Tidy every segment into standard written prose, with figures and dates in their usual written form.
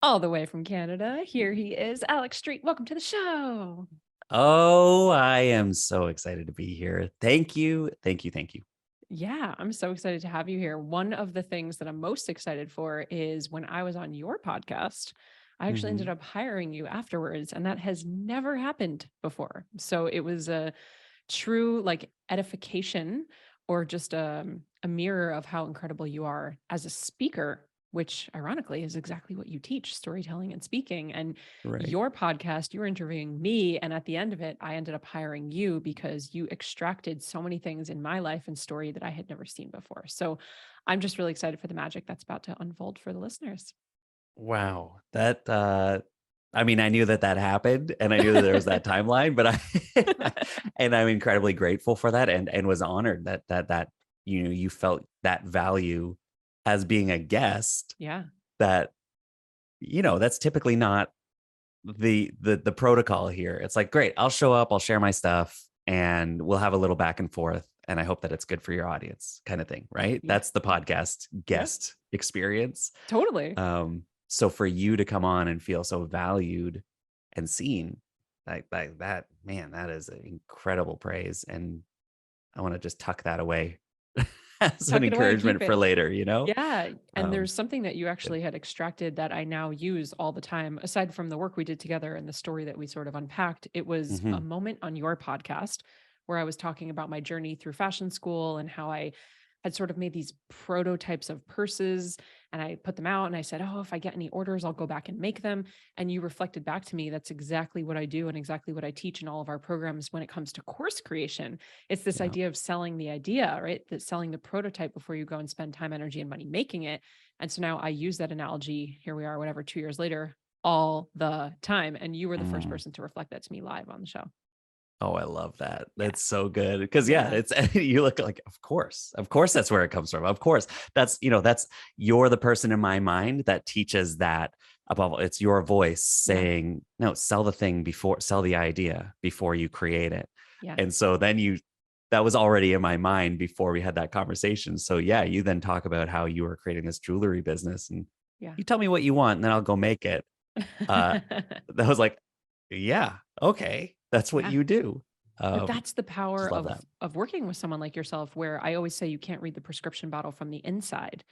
all the way from Canada. Here he is, Alex Street. Welcome to the show. Oh, I am so excited to be here. Thank you. Thank you. Thank you. Yeah, I'm so excited to have you here. One of the things that I'm most excited for is when I was on your podcast, I actually ended Mhm. up hiring you afterwards, and that has never happened before. So it was a true like edification or just a mirror of how incredible you are as a speaker, which ironically is exactly what you teach, storytelling and speaking. And Right. your podcast, you were interviewing me, and at the end of it I ended up hiring you because you extracted so many things in my life and story that I had never seen before. So I'm just really excited for the magic that's about to unfold for the listeners. Wow. I mean, I knew that happened and I knew that there was that timeline, but and I'm incredibly grateful for that and was honored that you felt that value as being a guest Yeah. that, that's typically not the protocol here. It's like, great, I'll show up, I'll share my stuff, and we'll have a little back and forth. And I hope that it's good for your audience, kind of thing, right? Yeah. That's the podcast Yep. guest experience. Totally. So for you to come on and feel so valued and seen, like that, man, that is an incredible praise. And I want to just tuck that away as an Tuck it away, keep encouragement for it. later. Yeah, and Um, there's something that you Good. actually had extracted that I now use all the time, aside from the work we did together and the story that we sort of unpacked. It was a Mhm. moment on your podcast where I was talking about my journey through fashion school and how I had sort of made these prototypes of purses and I put them out and I said, "Oh, if I get any orders, I'll go back and make them." And you reflected back to me, that's exactly what I do and exactly what I teach in all of our programs when it comes to course creation. It's this Yeah. idea of selling the idea, right? That selling the prototype before you go and spend time, energy, and money making it. And so now I use that analogy. Here we are, whatever, 2 years later, all the time. And you were the first Mm. person to reflect that to me live on the show. Oh, I love that. Yeah. That's so good. Because yeah, Yeah. it's you look like, of course, that's where it comes from. Of course, that's you're the person in my mind that teaches that above all. It's your voice Yeah. saying, no, sell the idea before you create it. Yeah. And so then that was already in my mind before we had that conversation. So yeah, you then talk about how you were creating this jewelry business, and Yeah. you tell me what you want, and then I'll go make it. Uh, that was like, yeah, okay, that's what Yeah. you do. But that's the power Just love that. of working with someone like yourself, where I always say you can't read the prescription bottle from the inside.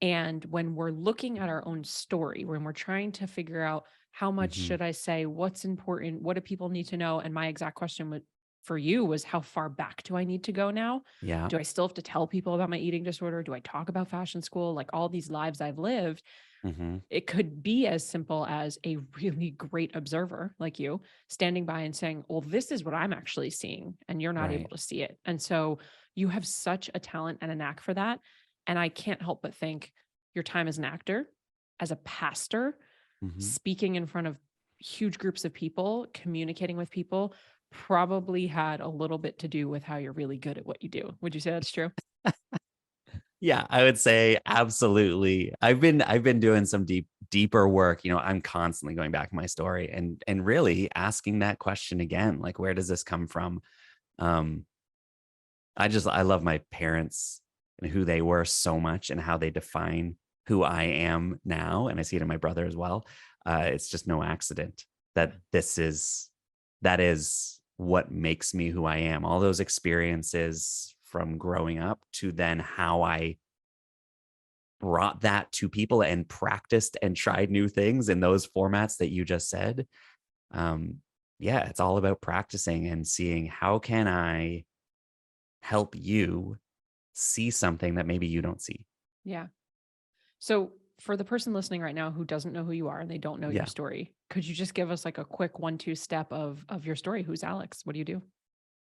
And when we're looking at our own story, when we're trying to figure out how much Mhm. should I say, what's important, what do people need to know? And my exact question for you was, how far back do I need to go now? Yeah. Do I still have to tell people about my eating disorder? Do I talk about fashion school? Like all these lives I've lived, Mhm. it could be as simple as a really great observer like you standing by and saying, well, this is what I'm actually seeing, and you're not able Right. to see it. And so you have such a talent and a knack for that. And I can't help but think your time as an actor, as a pastor, Mhm. speaking in front of huge groups of people, communicating with people, probably had a little bit to do with how you're really good at what you do. Would you say that's true? Yeah, I would say absolutely. I've been doing some deeper work. I'm constantly going back in my story and really asking that question again, like, where does this come from? Um, I love my parents and who they were so much and how they define who I am now. And I see it in my brother as well. It's just no accident that that is what makes me who I am. All those experiences from growing up to then how I brought that to people and practiced and tried new things in those formats that you just said. Um, yeah, it's all about practicing and seeing how can I help you see something that maybe you don't see. Yeah. So, for the person listening right now who doesn't know who you are and they don't know your Yeah, story, could you just give us like a quick 1-2 step of your story? Who's Alex? What do you do?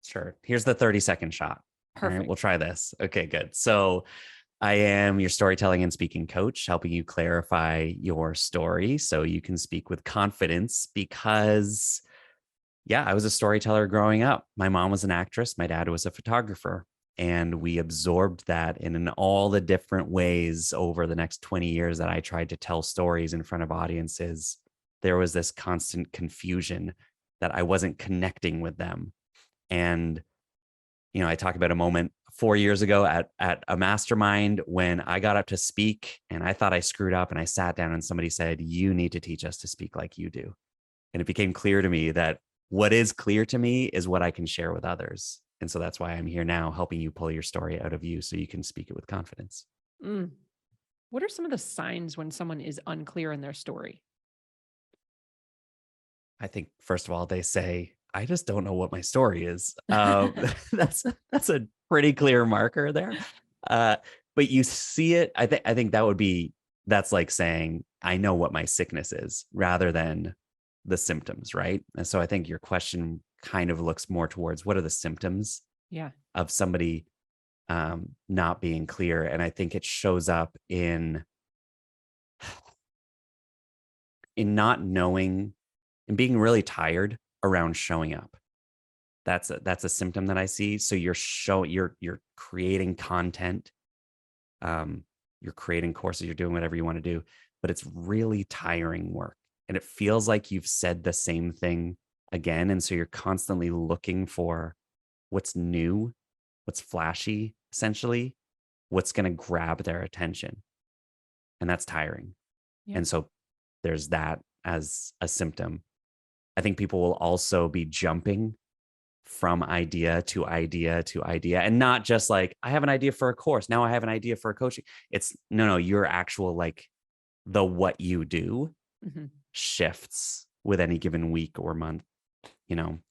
sure. Here's the 30-second shot. All right, we'll Perfect. try this. Okay, good. So I am your storytelling and speaking coach, helping you clarify your story so you can speak with confidence because, yeah, I was a storyteller growing up. My mom was an actress, my dad was a photographer. And we absorbed that in all the different ways over the next 20 years that I tried to tell stories in front of audiences. There was this constant confusion that I wasn't connecting with them. And I talk about a moment 4 years ago at a mastermind when I got up to speak and I thought I screwed up, and I sat down and somebody said, "You need to teach us to speak like you do." And it became clear to me that what is clear to me is what I can share with others. And so that's why I'm here now, helping you pull your story out of you so you can speak it with confidence. Mm. What are some of the signs when someone is unclear in their story? I think, first of all, they say, "I just don't know what my story is." That's a pretty clear marker there. Uh, but you see it. I think that's like saying, "I know what my sickness is," rather than the symptoms, right? And so I think your question kind of looks more towards what are the symptoms Yeah. of somebody not being clear, and I think it shows up in not knowing and being really tired around showing up. That's a symptom that I see. So you're creating content, you're creating courses, you're doing whatever you want to do, but it's really tiring work. And it feels like you've said the same thing again. And so you're constantly looking for what's new, what's flashy, essentially, what's going to grab their attention. And that's tiring. Yeah. And so there's that as a symptom. I think people will also be jumping from idea to idea to idea, and not just like, I have an idea for a course. Now I have an idea for a coaching. It's no, your actual, like, the what you do Mhm. shifts with any given week or month,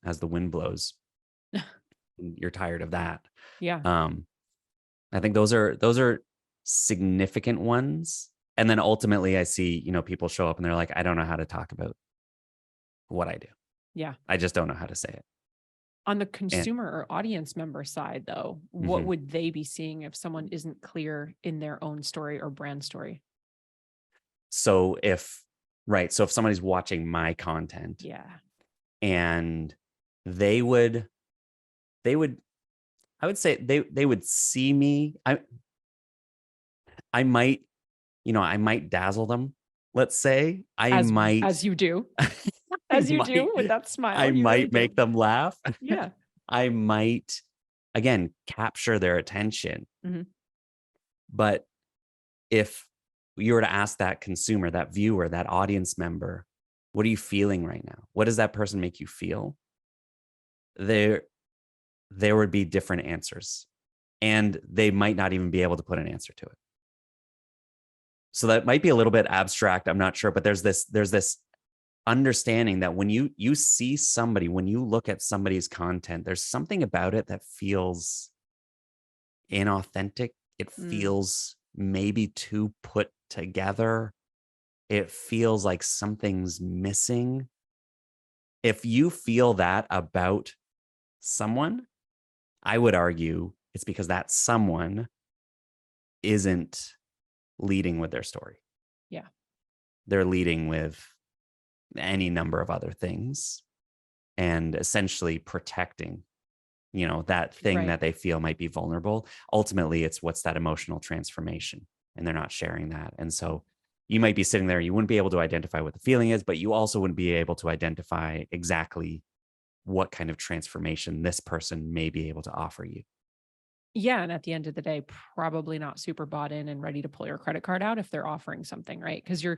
as the wind blows. You're tired of that. Yeah. Um, I think those are significant ones. And then ultimately I see, people show up and they're like, "I don't know how to talk about what I do. Yeah. I just don't know how to say it." On the And consumer or audience member side, though, what mhm. would they be seeing if someone isn't clear in their own story or brand story? So if somebody's watching my content Yeah. and they would they would I would say they would see me. I might, I might dazzle them. Let's say I As might as you do. I As you might do with that smile, I you really might do. make them laugh. Yeah. I might, again, capture their attention. Mhm. But if you were to ask that consumer, that viewer, that audience member, "What are you feeling right now? What does that person make you feel?" There there would be different answers, and they might not even be able to put an answer to it. So that might be a little bit abstract, I'm not sure, but there's this understanding that when you see somebody, when you look at somebody's content, there's something about it that feels inauthentic. It Mm. feels maybe too put together. It feels like something's missing. If you feel that about someone, I would argue it's because that someone isn't leading with their story. Yeah. They're leading with any number of other things and essentially protecting, that thing Right. that they feel might be vulnerable. Ultimately, it's what's that emotional transformation, and they're not sharing that. And so you might be sitting there, you wouldn't be able to identify what the feeling is, but you also wouldn't be able to identify exactly what kind of transformation this person may be able to offer you. Yeah, and at the end of the day, probably not super bought in and ready to pull your credit card out if they're offering something, right? Because you're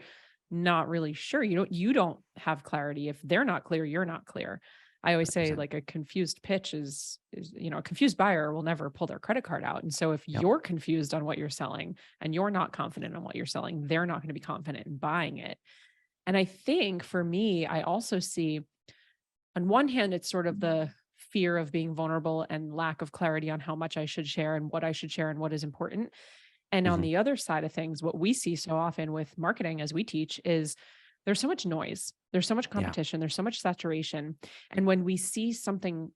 not really sure. You don't have clarity. If they're not clear, you're not clear. I always say 100%. like a confused pitch is a confused buyer will never pull their credit card out. And so if Yep. you're confused on what you're selling and you're not confident on what you're selling, they're not going to be confident in buying it. And I think for me, I also see on one hand, it's sort of the fear of being vulnerable and lack of clarity on how much I should share and what I should share and what is important. And on Mhm. the other side of things, what we see so often with marketing as we teach is there's so much noise, there's so much Yeah. competition, there's so much saturation. And when we see something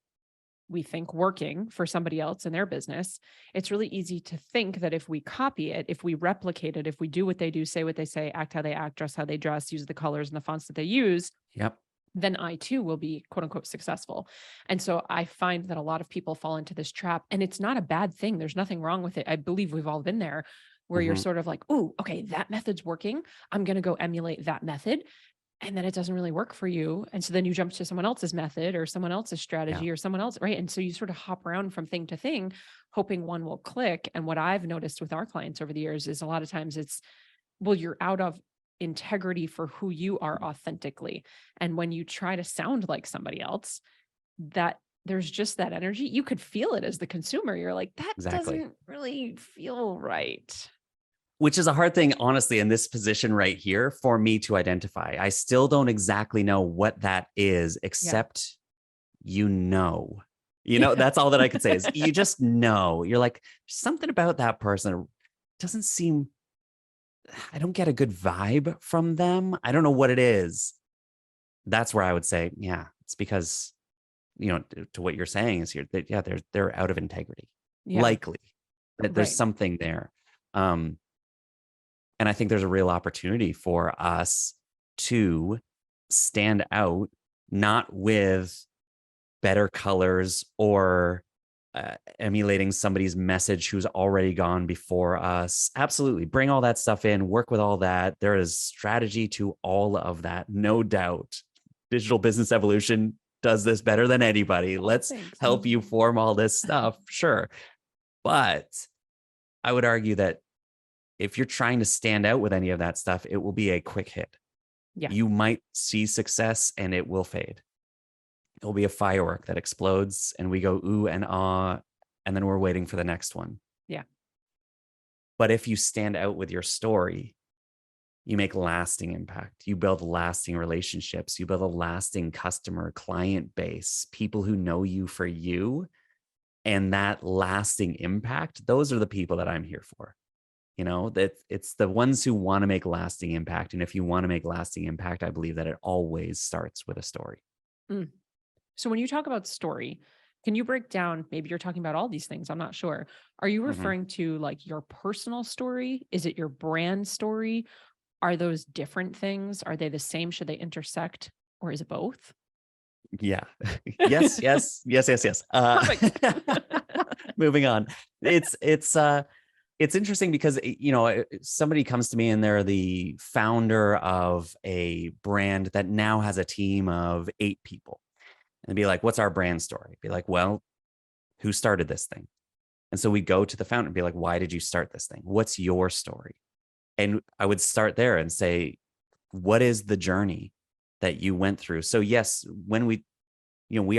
we think working for somebody else in their business, it's really easy to think that if we copy it, if we replicate it, if we do what they do, say what they say, act how they act, dress how they dress, use the colors and the fonts that they use, Yep. then I too will be quote unquote successful. And so I find that a lot of people fall into this trap, and it's not a bad thing. There's nothing wrong with it. I believe we've all been there where you're Mhm. sort of like, oh, okay, that method's working. I'm going to go emulate that method. and then it doesn't really work for you. And so then you jump to someone else's method or someone else's Yeah, strategy or someone else, right? And so you sort of hop around from thing to thing, hoping one will click. And what I've noticed with our clients over the years is a lot of times it's, well, you're out of integrity for who you are authentically. And when you try to sound like somebody else, that there's just that energy. You could feel it as the consumer. You're like, that exactly. doesn't really feel right. Which is a hard thing, honestly, in this position right here for me to identify. I still don't exactly know what that is, Yeah. except you know. Yeah. That's all that I could say is you just know. You're like, something about that person doesn't seem, I don't get a good vibe from them. I don't know what it is. That's where I would say, yeah, it's because, to what you're saying is here that, yeah, they're out of integrity, Yeah. likely that there's Right. something there. Um, And I think there's a real opportunity for us to stand out, not with better colors or emulating somebody's message who's already gone before us. Absolutely. Bring all that stuff in, work with all that. There is strategy to all of that, no doubt. Digital business evolution does this better than anybody. Oh, Let's thanks. help you form all this stuff. Sure. But I would argue that if you're trying to stand out with any of that stuff, it will be a quick hit. Yeah. You might see success and it will fade. It'll be a firework that explodes and we go ooh and ah, and then we're waiting for the next one. Yeah. But if you stand out with your story, you make lasting impact. You build lasting relationships. You build a lasting customer client base, people who know you for you. And that lasting impact, those are the people that I'm here for. That it's the ones who want to make lasting impact. And if you want to make lasting impact, I believe that it always starts with a story. Mm. So when you talk about story, can you break down, maybe you're talking about all these things, I'm not sure. Are you Mhm. referring to like your personal story? Is it your brand story? Are those different things? Are they the same? Should they intersect? Or is it both? Yeah. Yes, yes, yes, yes, yes. Perfect. Moving on. It's interesting because somebody comes to me and they're the founder of a brand that now has a team of 8 people. And be like, "What's our brand story?" Be like, "Well, who started this thing?" And so we go to the founder and be like, "Why did you start this thing? What's your story?" And I would start there and say, "What is the journey that you went through?" So yes, when we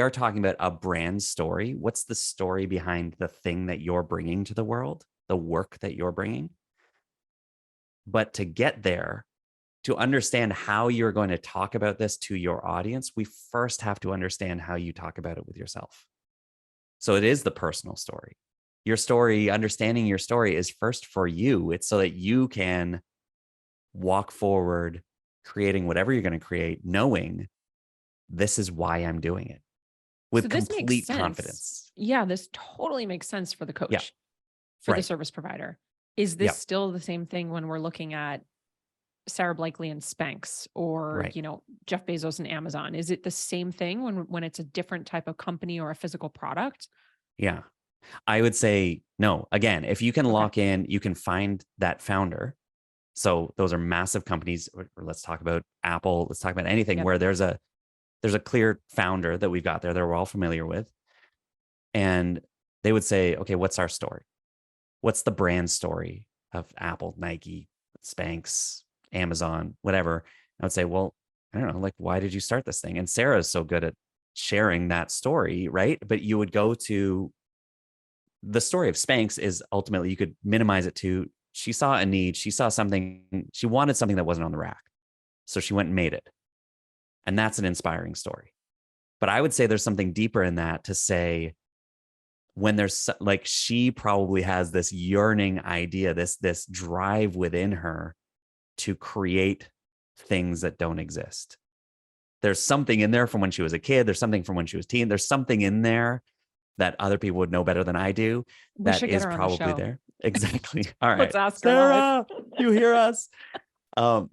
are talking about a brand story. What's the story behind the thing that you're bringing to the world, the work that you're bringing? But to get there, to understand how you're going to talk about this to your audience, we first have to understand how you talk about it with yourself. So it is the personal story. Your story, understanding your story is first for you. It's so that you can walk forward, creating whatever you're going to create, knowing this is why I'm doing it So with this makes complete sense. confidence. Yeah, this totally makes sense for the Yeah. coach, for the Right. service provider. Is this Yep. still the same thing when we're looking at Sarah Blakely and Spanx or, Right. Jeff Bezos and Amazon? Is it the same thing when it's a different type of company or a physical product? Yeah. I would say no. Again, if you can Okay. lock in, you can find that founder. So those are massive companies. Or let's talk about Apple. Let's talk about anything Yep. where there's a clear founder that we've got there that we're all familiar with. And they would say, okay, what's our story? What's the brand story of Apple, Nike, Spanx, Amazon, whatever? I would say, well, I don't know, like, why did you start this thing? And Sarah is so good at sharing that story, right? But you would go to the story of Spanx is ultimately you could minimize it to she saw a need, she saw something, she wanted something that wasn't on the rack. So she went and made it. And that's an inspiring story. But I would say there's something deeper in that to say, when there's like she probably has this yearning idea, this drive within her to create things that don't exist. There's something in there from when she was a kid, there's something from when she was teen, there's something in there that other people would know better than I do We that should get is her on the probably show. there. Exactly. All Let's right. ask her live. Sarah, you hear us? Um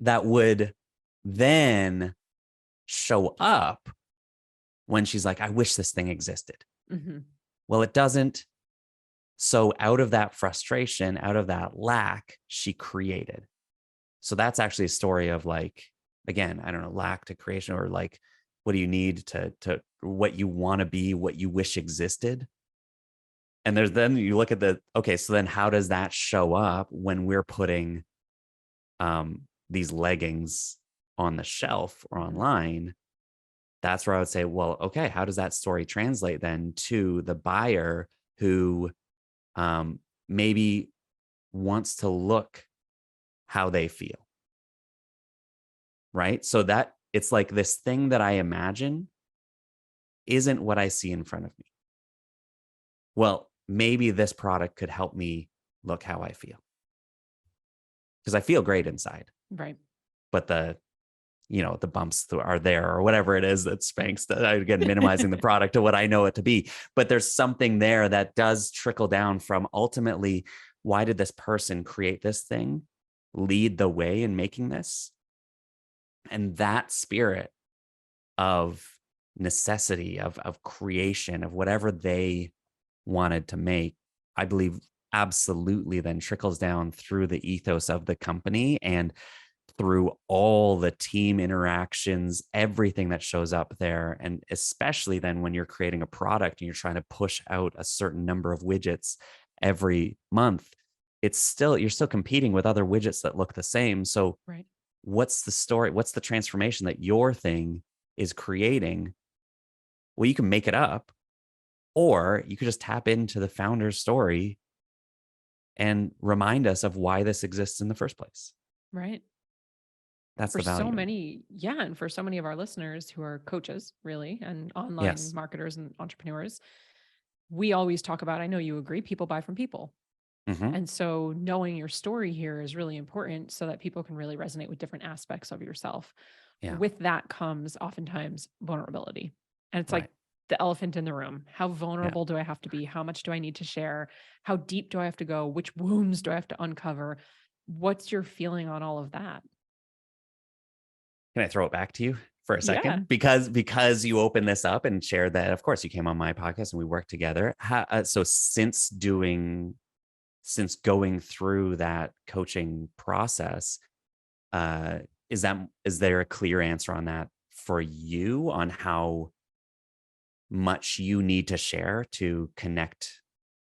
that would then show up when she's like, I wish this thing existed. Mhm. Well, it doesn't. So out of that frustration, out of that lack, she created. So that's actually a story of like again, I don't know, lack to creation, or like, what do you need to what you want to be, what you wish existed. And there's, then you look at okay, so then how does that show up when we're putting these leggings on the shelf or Mhm. online? That's where I would say, well, okay, how does that story translate then to the buyer who um, maybe wants to look how they feel, right? So that it's like this thing that I imagine isn't what I see in front of me. Well, maybe this product could help me look how I feel, because I feel great inside, Right. but the bumps are there, or whatever it is that Spanx, that, again, minimizing the product to what I know it to be. But there's something there that does trickle down from, ultimately, why did this person create this thing, lead the way in making this? And that spirit of necessity, of creation, of whatever they wanted to make, I believe absolutely then trickles down through the ethos of the company, and through all the team interactions, everything that shows up there. And especially then when you're creating a product and you're trying to push out a certain number of widgets every month, you're still competing with other widgets that look the same. So Right. what's the story? What's the transformation that your thing is creating? Well, you can make it up, or you could just tap into the founder's story and remind us of why this exists in the first place. Right. That's For the so value in it. many, yeah, and for so many of our listeners who are coaches, really, and online Yes. marketers and entrepreneurs, we always talk about, I know you agree, people buy from people. Hmm. And so knowing your story here is really important so that people can really resonate with different aspects of yourself. Yeah. With that comes oftentimes vulnerability. And it's like Right. the elephant in the room. How Yeah. vulnerable do I have to be? How much do I need to share? How deep do I have to go? Which wounds do I have to uncover? What's your feeling on all of that? Can I throw it back to you for a Yeah. second? Because you opened this up and shared that, of course, you came on my podcast and we worked together. So since going through that coaching process, uh, is there a clear answer on that for you, on how much you need to share to connect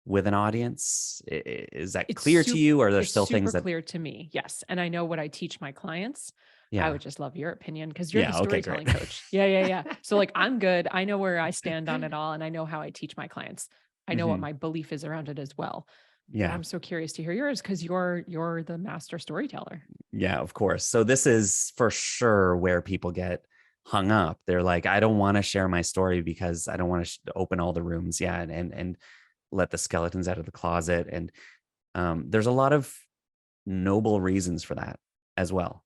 with an audience? Is that It's clear to super you, or are there it's still things super that? clear to me, yes, and I know what I teach my clients. I Yeah. would just love your opinion because 'cause you're the Yeah. Okay. Great. storytelling coach. Yeah, yeah, yeah. So, like, I'm good, I know where I stand on it all, and I know how I teach my clients. I know what Hmm. my belief is around it as well, but Yeah. I'm so curious to hear yours because you're the master storyteller. Yeah, of course. So this is for sure where people get hung up. They're like, I don't want to share my story because I don't want to open all the rooms. Yeah, and let the skeletons out of the closet. And there's a lot of noble reasons for that as well.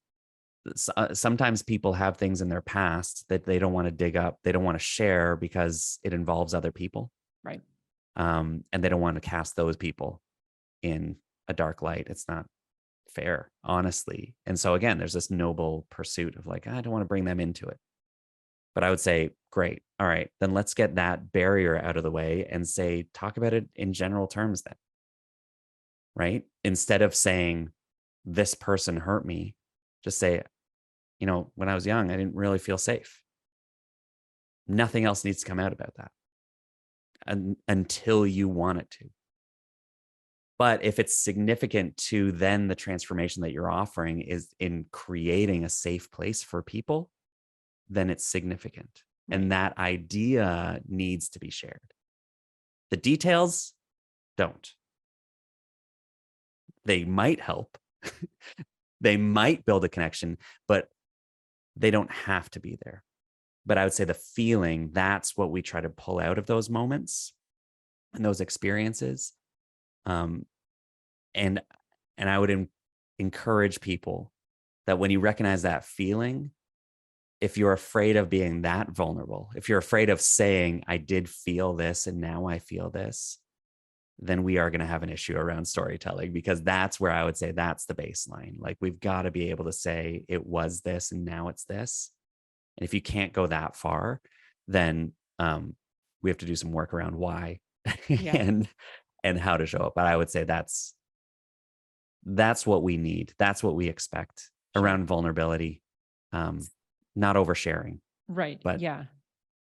Sometimes people have things in their past that they don't want to dig up. They don't want to share because it involves other people, Right, and they don't want to cast those people in a dark light. It's not fair, honestly. And so again, there's this noble pursuit of like, I don't want to bring them into it. But I would say, great. All right, then let's get that barrier out of the way and say, talk about it in general terms then, right? Instead of saying, this person hurt me, just say, when I was young, I didn't really feel safe. Nothing else needs to come out about that, until you want it to. But if it's significant to then the transformation that you're offering is in creating a safe place for people, then it's significant. right, And that idea needs to be shared. The details don't. They might help, they might build a connection, but they don't have to be there. But I would say the feeling, that's what we try to pull out of those moments and those experiences. Um, and and I would encourage people that when you recognize that feeling, if you're afraid of being that vulnerable, if you're afraid of saying, I did feel this and now I feel this, then we are going to have an issue around storytelling, because that's where I would say that's the baseline. Like, we've got to be able to say it was this and now it's this. And if you can't go that far, then we have to do some work around why yeah, and how to show up. But I would say that's what we need. That's what we expect sure. around vulnerability. Not oversharing, Right. but Yeah.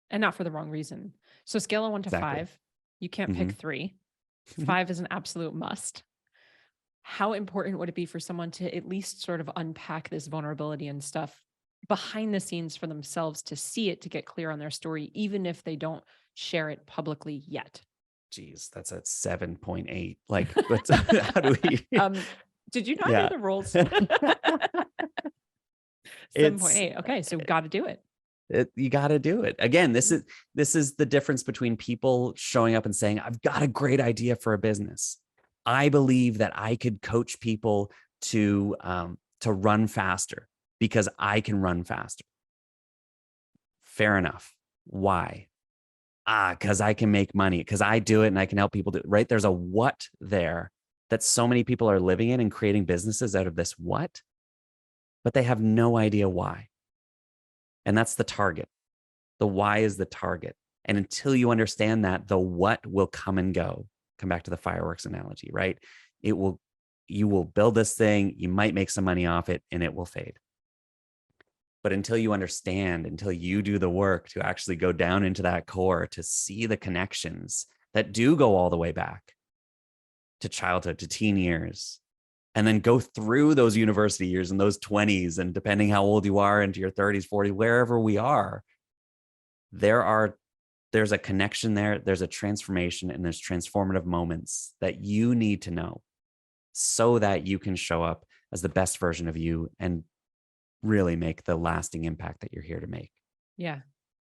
And not for the wrong reason. So scale of 1 to exactly. 5, you can't pick Hmm. 3. 5 is an absolute must. How important would it be for someone to at least sort of unpack this vulnerability and stuff behind the scenes for themselves to see it, to get clear on their story, even if they don't share it publicly yet? Geez, that's at 7.8. Like, but how do we? Um, did you not hear Yeah. the rules? It's 7.8. Okay, so gotta do it. you got to do it. Again, Mm, this is the difference between people showing up and saying, "I've got a great idea for a business. I believe that I could coach people to run faster because I can run faster." Fair enough. Why? Because I can make money, because I do it and I can help people do it, right? There's a what there that so many people are living in and creating businesses out of this what, but they have no idea why. And that's the target. The why is the target. And until you understand that, the what will come and go. Come back to the fireworks analogy, right? It will, you will build this thing, you might make some money off it, and it will fade. But until you understand, until you do the work to actually go down into that core, to see the connections that do go all the way back to childhood, to teen years, and then go through those university years and those 20s, and depending how old you are into your 30s, 40s, wherever we are, there's a connection there, there's a transformation, and there's transformative moments that you need to know so that you can show up as the best version of you and really make the lasting impact that you're here to make. yeah.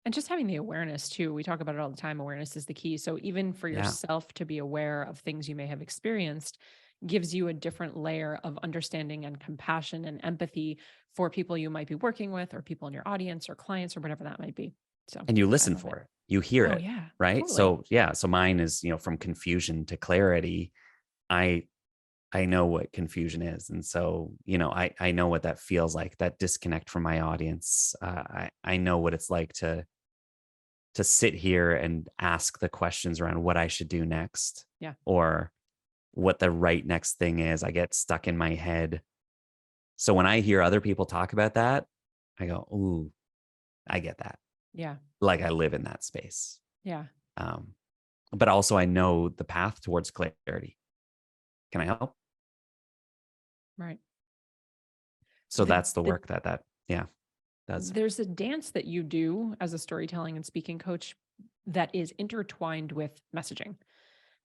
And just having the awareness too. We talk about it all the time. Awareness is the key. So even for Yeah. yourself to be aware of things you may have experienced gives you a different layer of understanding and compassion and empathy for people you might be working with or people in your audience or clients or whatever that might be. So And you I listen love it. for it, you hear Oh it, yeah, right? totally. So yeah, so mine is, from confusion to clarity. I i know what confusion is, and so I know what that feels like, that disconnect from my audience. I know what it's like to sit here and ask the questions around what I should do next, Yeah. or what the right next thing is. I get stuck in my head. So when I hear other people talk about that, I go, ooh, I get that. Yeah. Like, I live in that space. Yeah. um, but also I know the path towards clarity. Can I help? Right. So The that's the the work that yeah, does. there's a dance that you do as a storytelling and speaking coach that is intertwined with messaging.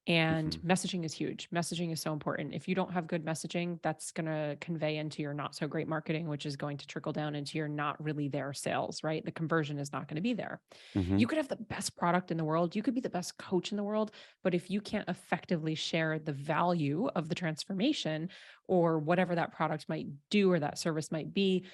And Mhm. messaging is huge. Messaging is so important. If you don't have good messaging, that's going to convey into your not so great marketing, which is going to trickle down into your not really there sales, right? The conversion is not going to be there. You Mhm. could have the best product in the world, you could be the best coach in the world, but if you can't effectively share the value of the transformation or whatever that product might do or that service might be,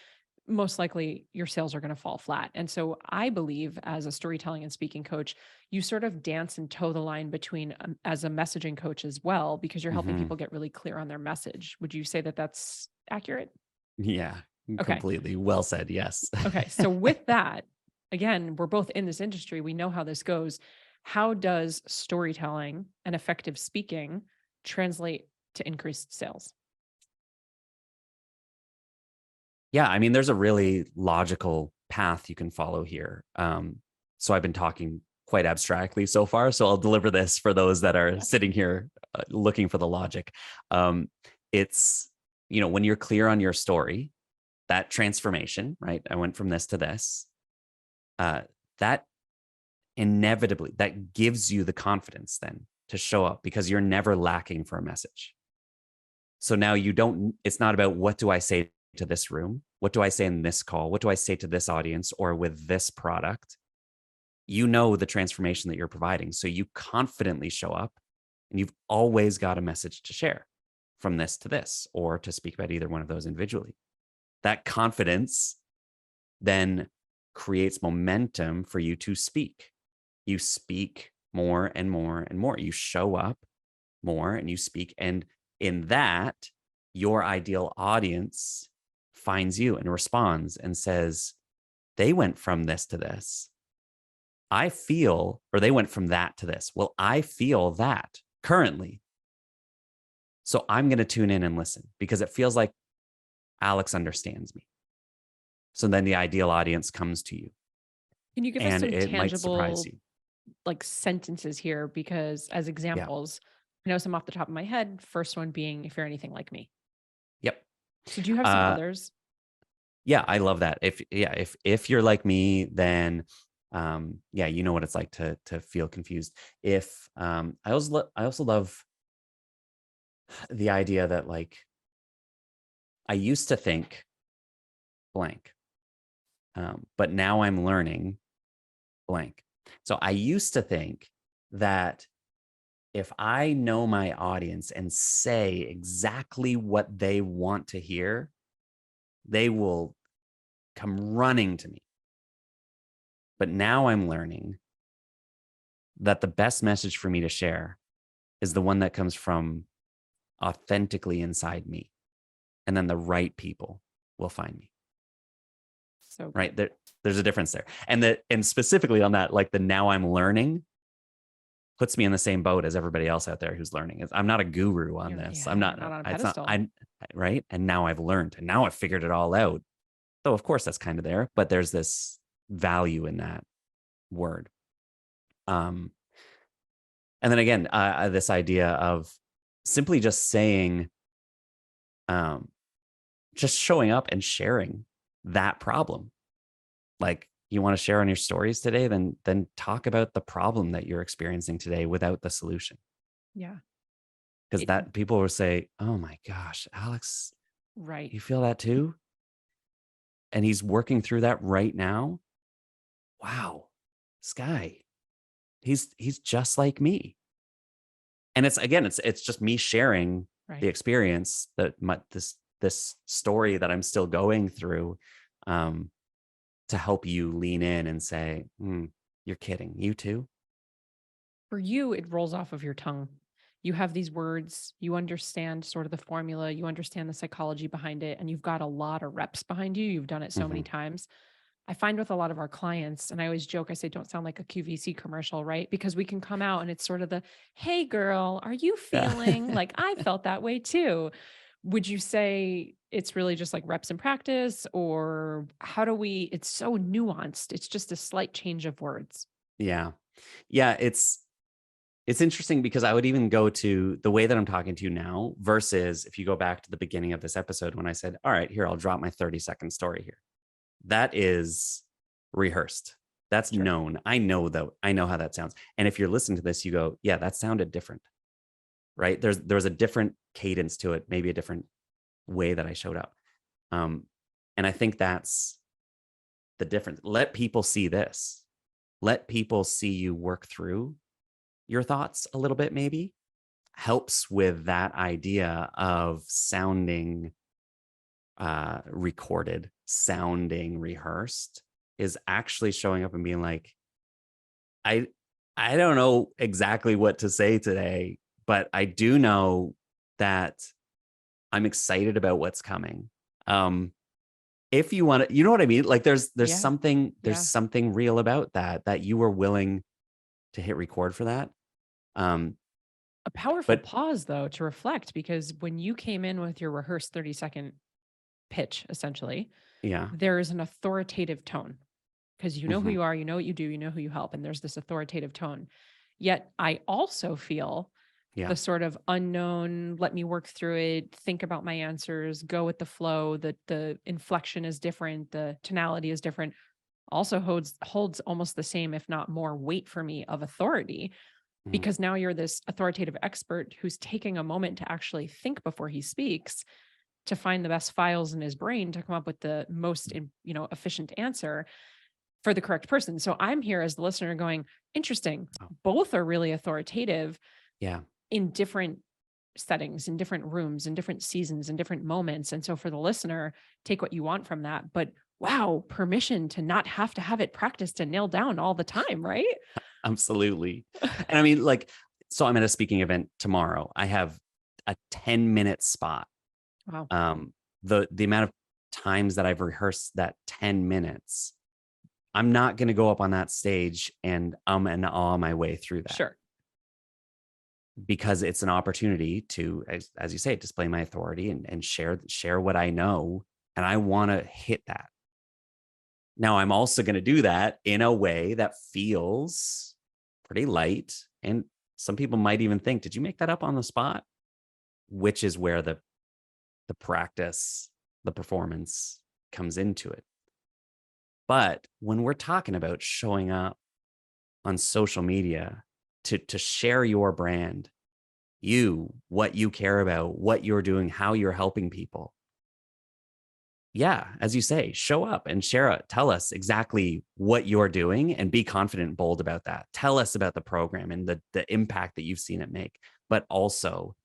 most likely your sales are going to fall flat. And so I believe as a storytelling and speaking coach, you sort of dance and toe the line between as a messaging coach as well, because you're helping Mhm. people get really clear on their message. Would you say that that's accurate? Yeah, Okay. completely. Well said. Yes. Okay. So with that, again, we're both in this industry. We know how this goes. How does storytelling and effective speaking translate to increased sales? Yeah, I mean, there's a really logical path you can follow here. So I've been talking quite abstractly so far, so I'll deliver this for those that are sitting here looking for the logic. It's when you're clear on your story, that transformation, right? I went from this to this. Uh, that inevitably that gives you the confidence then to show up, because you're never lacking for a message. So now it's not about what do I say to this room? What do I say in this call? What do I say to this audience or with this product? You know the transformation that you're providing. So you confidently show up, and you've always got a message to share from this to this, or to speak about either one of those individually. That confidence then creates momentum for you to speak. You speak more and more and more. You show up more and you speak. And in that, your ideal audience finds you and responds and says, they went from this to this. I feel, or they went from that to this. Well, I feel that currently. So I'm going to tune in and listen because it feels like Alex understands me. So then the ideal audience comes to you, Can you give us and some it might surprise tangible you. like sentences here? Because as Yeah. examples, I know some off the top of my head. First one being, if you're anything like me. Yep. So do you have some Uh, others? yeah, I love that. If you're like me, then yeah, you know what it's like to feel confused. If I also love the idea that like I used to think blank, but now I'm learning blank. So I used to think that if I know my audience and say exactly what they want to hear, they will come running to me. But now I'm learning that the best message for me to share is the one that comes from authentically inside me. And then the right people will find me. So Right. good. There's a difference there. And specifically on that, like the now I'm learning puts me in the same boat as everybody else out there who's learning. I'm not a guru on this. I'm You're not, not on a it's not, pedestal. I, right. And now I've learned and now I've figured it all out. So of course that's kind of there, but there's this value in that word. Um, and then again, this idea of simply just saying, um, just showing up and sharing that problem. Like you want to share on your stories today, then talk about the problem that you're experiencing today without the solution. Yeah. Because It, that people will say, "Oh my gosh, Alex, right. you feel that too?" And he's working through that right now. Wow, this guy, he's just like me. And it's again, it's just me sharing the Right. experience that this story that I'm still going through, um, to help you lean in and say, "You're kidding, you too." For you, it rolls off of your tongue. You have these words, you understand sort of the formula, you understand the psychology behind it, and you've got a lot of reps behind you. You've done it so many Hmm. times. I find with a lot of our clients, and I always joke, I say, don't sound like a QVC commercial, right? Because we can come out and it's sort of the, hey, girl, are you Yeah. feeling like I felt that way too? Would you say it's really just like reps and practice, or how do we? It's so nuanced. It's just a slight change of words. Yeah. Yeah, it's interesting because I would even go to the way that I'm talking to you now versus if you go back to the beginning of this episode when I said, "All right, here I'll drop my 30-second story here." That is rehearsed. That's Sure. known. I know though. I know how that sounds. And if you're listening to this, you go, "Yeah, that sounded different." Right? There's a different cadence to it, maybe a different way that I showed up. Um, and I think that's the difference. Let people see this. Let people see you work through your thoughts a little bit, maybe helps with that idea of sounding recorded, sounding rehearsed, is actually showing up and being like, I I don't know exactly what to say today, but I do know that I'm excited about what's coming. Um, if you want to, you know what I mean? Like Yeah. there's Yeah. something real about that you were willing to hit record for that. Um, A powerful but pause, though, to reflect because when you came in with your rehearsed 30-second pitch, essentially, yeah. there is an authoritative tone because you know who Hmm. you are, you know what you do, you know who you help, and there's this authoritative tone. Yet I also feel Yeah. the sort of unknown, let me work through it, think about my answers, go with the flow, the inflection is different, the tonality is different, also holds almost the same, if not more weight for me of authority Mhm. because now you're this authoritative expert who's taking a moment to actually think before he speaks to find the best files in his brain to come up with the most efficient answer for the correct person. So I'm here as the listener going, interesting, Oh, both are really authoritative yeah. in different settings, in different rooms, in different seasons, in different moments. And so for the listener, take what you want from that, but wow, permission to not have to have it practiced and nailed down all the time, right? Absolutely. And I mean, like, so I'm at a speaking event tomorrow. I have a 10-minute spot. Wow. Um, the amount of times that I've rehearsed that 10 minutes, I'm not going to go up on that stage and and awe my way through that Sure. because it's an opportunity to, as you say, display my authority and share what I know. And I want to hit that. Now I'm also going to do that in a way that feels pretty light. And some people might even think, did you make that up on the spot? Which is where the practice, the performance comes into it. But when we're talking about showing up on social media to share your brand, what you care about, what you're doing, how you're helping people. Yeah, as you say, show up and share it. Tell us exactly what you're doing and be confident and bold about that. Tell us about the program and the impact that you've seen it make, but also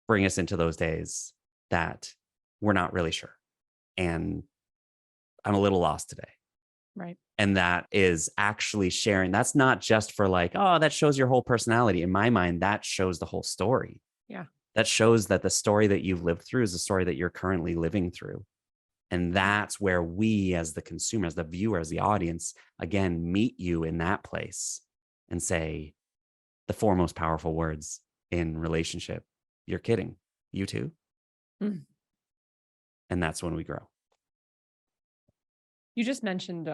bring us into those days that we're not really sure. And I'm a little lost today. Right. And that is actually sharing. That's not just for like, oh, that shows your whole personality. In my mind, that shows the whole story. Yeah. That shows that the story that you've lived through is the story that you're currently living through. And that's where we, as the consumer, as the viewer, as the audience, again, meet you in that place and say the four most powerful words in relationship. You're kidding. You too. Mm. And that's when we grow. You just mentioned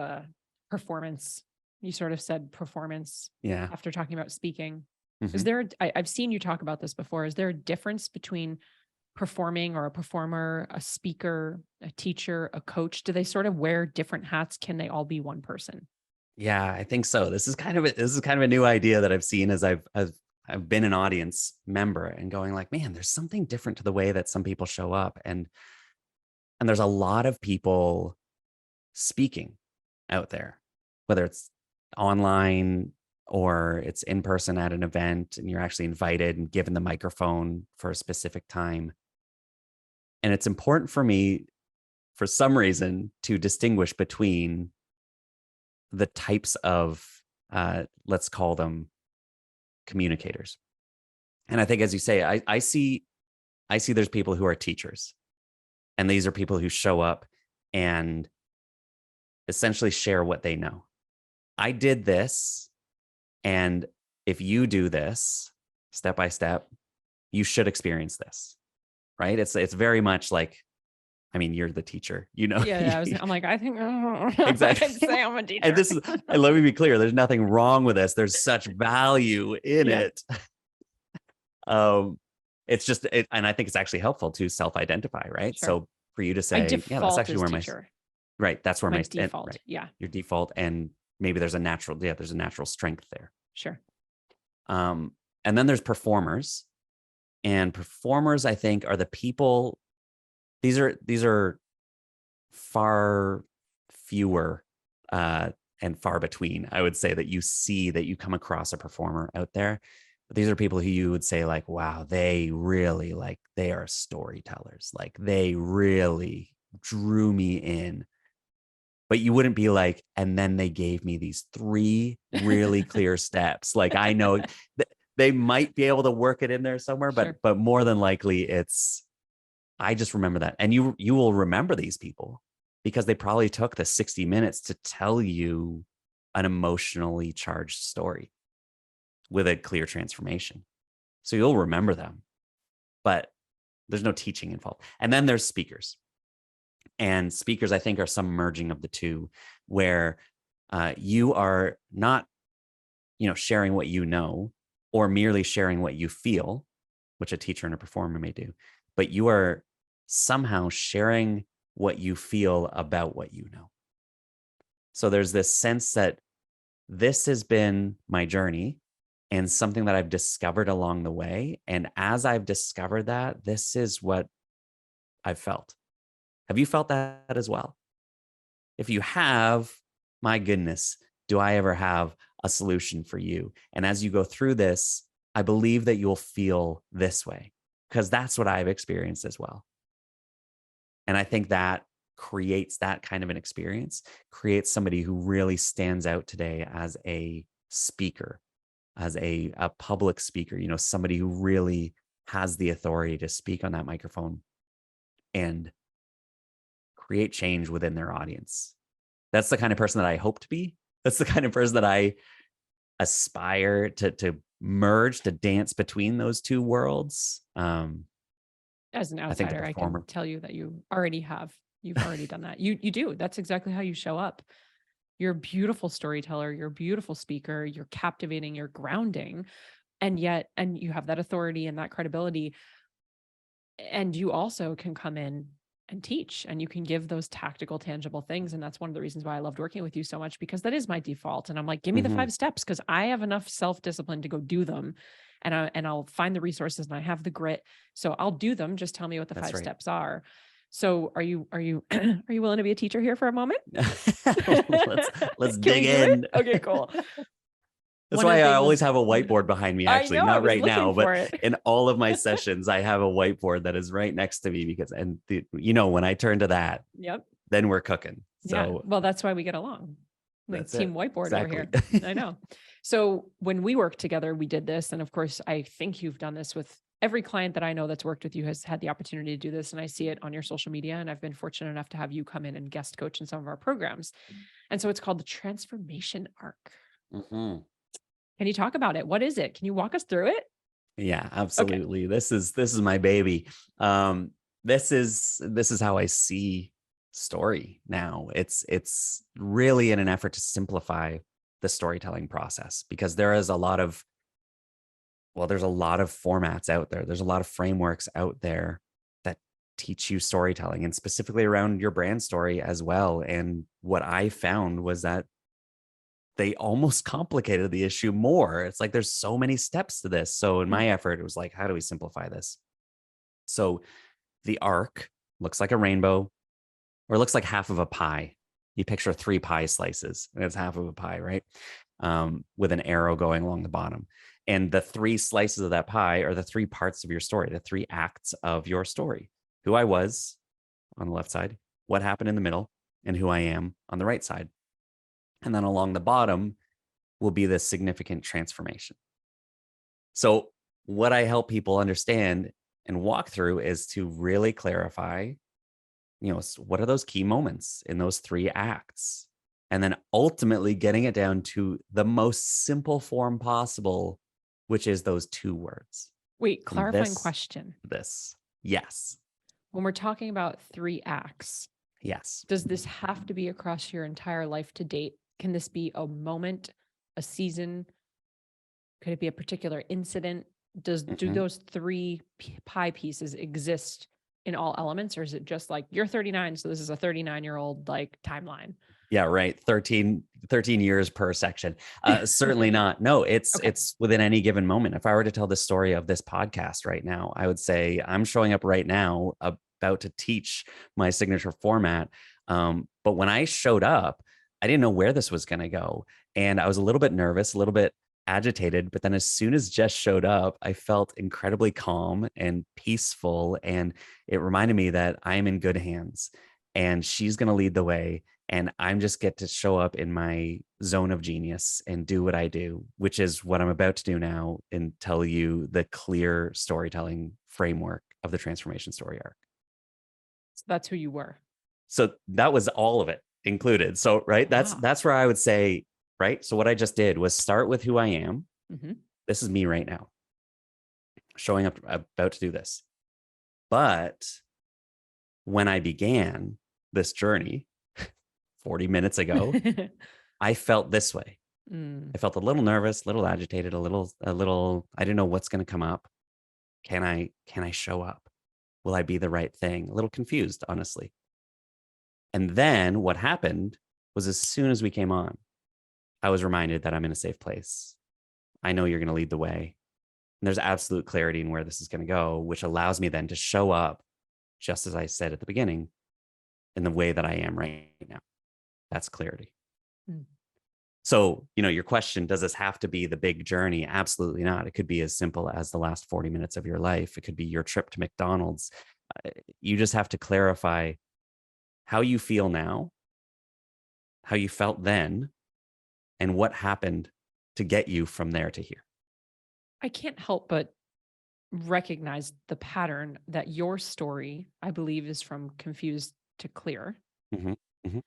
performance. You sort of said performance Yeah. after talking about speaking. Mhm. Is there, I've seen you talk about this before. Is there a difference between performing or a performer, a speaker, a teacher, a coach? Do they sort of wear different hats? Can they all be one person? Yeah, I think so. This is kind of a new idea that I've seen as I've been an audience member and going like, man, there's something different to the way that some people show up. And there's a lot of people speaking out there, whether it's online or it's in person at an event and you're actually invited and given the microphone for a specific time. And it's important for me, for some reason, to distinguish between the types of, let's call them communicators. And I think, as you say, I see there's people who are teachers, and these are people who show up and essentially share what they know. I did this, and if you do this step by step, you should experience this, right? It's very much like, I mean, you're the teacher, Yeah, I'm like, I think exactly. I'd say I'm a teacher. And and let me be clear, there's nothing wrong with this. There's such value in Yeah. it. It's just, and I think it's actually helpful to self-identify, right? Sure. So for you to My say, yeah, that's default actually is where teacher. right, that's where My and, default. right, Yeah. your default, and maybe there's a natural strength there. Sure. And then there's performers, and performers, I think, are the people. These are far fewer and far between, I would say, that you come across a performer out there. But these are people who you would say like, wow, they really, like, they are storytellers. Like, they really drew me in. But you wouldn't be like, and then they gave me these 3 really clear steps. Like, I know they might be able to work it in there somewhere, Sure. but more than likely I just remember that. And you will remember these people because they probably took the 60 minutes to tell you an emotionally charged story with a clear transformation. So you'll remember them, but there's no teaching involved. And then there's speakers. And speakers, I think, are some merging of the two, where you are not, sharing what you know or merely sharing what you feel, which a teacher and a performer may do, but you are somehow sharing what you feel about what you know. So there's this sense that this has been my journey and something that I've discovered along the way. And as I've discovered that, this is what I've felt. Have you felt that as well? If you have, my goodness, do I ever have a solution for you? And as you go through this, I believe that you'll feel this way, because that's what I've experienced as well. And I think that creates that kind of an experience, creates somebody who really stands out today as a speaker, as a public speaker, somebody who really has the authority to speak on that microphone and create change within their audience. That's the kind of person that I hope to be. That's the kind of person that I aspire to merge, to dance between those two worlds. As an I think the outsider, I can performer. tell you that you already have. You've already done that. You do. That's exactly how you show up. You're a beautiful storyteller, you're a beautiful speaker, you're captivating, you're grounding, and you have that authority and that credibility. And you also can come in and teach, and you can give those tactical, tangible things. And that's one of the reasons why I loved working with you so much, because that is my default. And I'm like, give me the Mhm. 5 steps, because I have enough self-discipline to go do them. And I'll find the resources, and I have the grit. So I'll do them. Just tell me what the That's five right. steps are. So are you are you willing to be a teacher here for a moment? Let's Can dig we do it? in. Okay, cool. That's One of why the I always things have a whiteboard behind me, I actually, know, I not was right looking now, but for it. in all of my sessions, I have a whiteboard that is right next to me when I turn to that, Yep. then we're cooking. Yeah. So Well, that's why we get along. Like that's team it. whiteboard over Exactly. here. I know. So when we worked together, we did this. And of course, I think you've done this with every client that I know that's worked with you has had the opportunity to do this. And I see it on your social media. And I've been fortunate enough to have you come in and guest coach in some of our programs. And so it's called the transformation arc. Mhm. Can you talk about it? What is it? Can you walk us through it? Yeah, Okay. absolutely. This is my baby. This is how I see story now. It's really in an effort to simplify the storytelling process, because there's a lot of formats out there. There's a lot of frameworks out there that teach you storytelling, and specifically around your brand story as well. And what I found was that they almost complicated the issue more. It's like there's so many steps to this. So in Mm. my effort, it was like, how do we simplify this? So the arc looks like a rainbow, or it looks like half of a pie. You picture 3 pie slices, and it's half of a pie, right? With an arrow going along the bottom. And the 3 slices of that pie are the 3 parts of your story, the 3 acts of your story: who I was on the left side, what happened in the middle, and who I am on the right side. And then along the bottom will be this significant transformation. So, what I help people understand and walk through is to really clarify, what are those key moments in those 3 acts? And then ultimately getting it down to the most simple form possible, which is those 2 words. Wait, From clarifying question. this. Yes. When we're talking about 3 acts, Yes. does this have to be across your entire life to date? Can this be a moment, a season? Could it be a particular incident? Do Mhm. those pie pieces exist in all elements, or is it just like you're 39, so this is a 39-year-old like timeline? Yeah, right. 13 years per section. Certainly not. No, it's Okay. it's within any given moment. If I were to tell the story of this podcast right now, I would say I'm showing up right now about to teach my signature format. But when I showed up, I didn't know where this was going to go. And I was a little bit nervous, a little bit agitated. But then as soon as Jess showed up, I felt incredibly calm and peaceful. And it reminded me that I am in good hands, and she's going to lead the way, and I'm just get to show up in my zone of genius and do what I do, which is what I'm about to do now, and tell you the clear storytelling framework of the transformation story arc. So that's who you were. So that was all of it included. So, right, that's Wow. that's where I would say, right? So what I just did was start with who I am. Hmm. This is me right now, showing up about to do this. But when I began this journey 40 minutes ago, I felt this way. Mm. I felt a little nervous, a little agitated, a little, I didn't know what's going to come up. Can I show up? Will I be the right thing? A little confused, honestly. And then what happened was, as soon as we came on, I was reminded that I'm in a safe place. I know you're going to lead the way. And there's absolute clarity in where this is going to go, which allows me then to show up, just as I said at the beginning, in the way that I am right now. That's clarity. Mm. So, your question, does this have to be the big journey? Absolutely not. It could be as simple as the last 40 minutes of your life. It could be your trip to McDonald's. You just have to clarify how you feel now, how you felt then, and what happened to get you from there to here. I can't help but recognize the pattern that your story, I believe, is from confused to clear. Hmm. Hmm.